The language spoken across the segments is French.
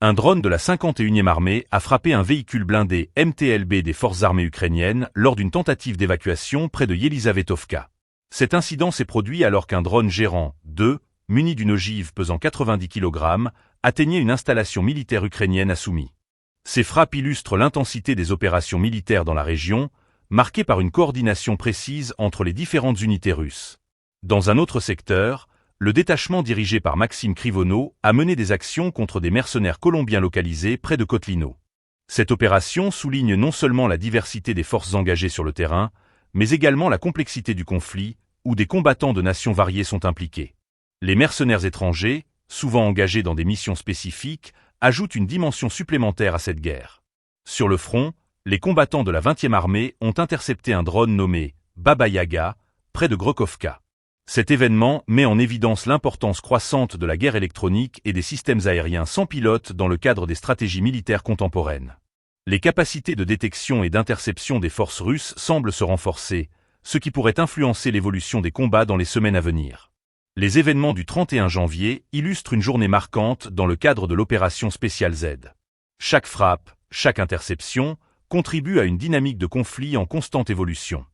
Un drone de la 51e armée a frappé un véhicule blindé MTLB des forces armées ukrainiennes lors d'une tentative d'évacuation près de Yelizavetovka. Cet incident s'est produit alors qu'un drone gérant 2, muni d'une ogive pesant 90 kg, atteignait une installation militaire ukrainienne à Soumy. Ces frappes illustrent l'intensité des opérations militaires dans la région, marquée par une coordination précise entre les différentes unités russes. Dans un autre secteur, le détachement dirigé par Maxime Krivono a mené des actions contre des mercenaires colombiens localisés près de Kotlino. Cette opération souligne non seulement la diversité des forces engagées sur le terrain, mais également la complexité du conflit, où des combattants de nations variées sont impliqués. Les mercenaires étrangers, souvent engagés dans des missions spécifiques, ajoutent une dimension supplémentaire à cette guerre. Sur le front, les combattants de la 20e armée ont intercepté un drone nommé Baba Yaga, près de Grokovka. Cet événement met en évidence l'importance croissante de la guerre électronique et des systèmes aériens sans pilote dans le cadre des stratégies militaires contemporaines. Les capacités de détection et d'interception des forces russes semblent se renforcer, ce qui pourrait influencer l'évolution des combats dans les semaines à venir. Les événements du 31 janvier illustrent une journée marquante dans le cadre de l'opération Spéciale Z. Chaque frappe, chaque interception, contribue à une dynamique de conflit en constante évolution.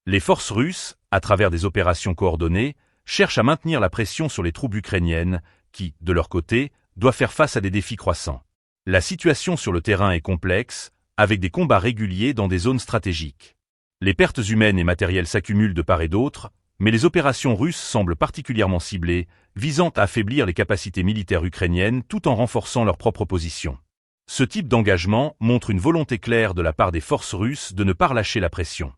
Les forces russes, à travers des opérations coordonnées, cherchent à maintenir la pression sur les troupes ukrainiennes, qui, de leur côté, doivent faire face à des défis croissants. La situation sur le terrain est complexe, avec des combats réguliers dans des zones stratégiques. Les pertes humaines et matérielles s'accumulent de part et d'autre, mais les opérations russes semblent particulièrement ciblées, visant à affaiblir les capacités militaires ukrainiennes tout en renforçant leur propre position. Ce type d'engagement montre une volonté claire de la part des forces russes de ne pas relâcher la pression.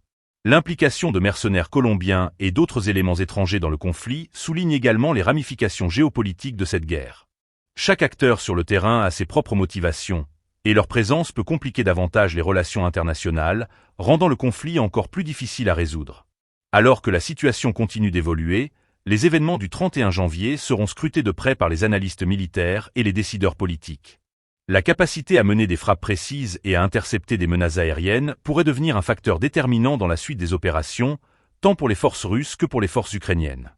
L'implication de mercenaires colombiens et d'autres éléments étrangers dans le conflit souligne également les ramifications géopolitiques de cette guerre. Chaque acteur sur le terrain a ses propres motivations, et leur présence peut compliquer davantage les relations internationales, rendant le conflit encore plus difficile à résoudre. Alors que la situation continue d'évoluer, les événements du 31 janvier seront scrutés de près par les analystes militaires et les décideurs politiques. La capacité à mener des frappes précises et à intercepter des menaces aériennes pourrait devenir un facteur déterminant dans la suite des opérations, tant pour les forces russes que pour les forces ukrainiennes.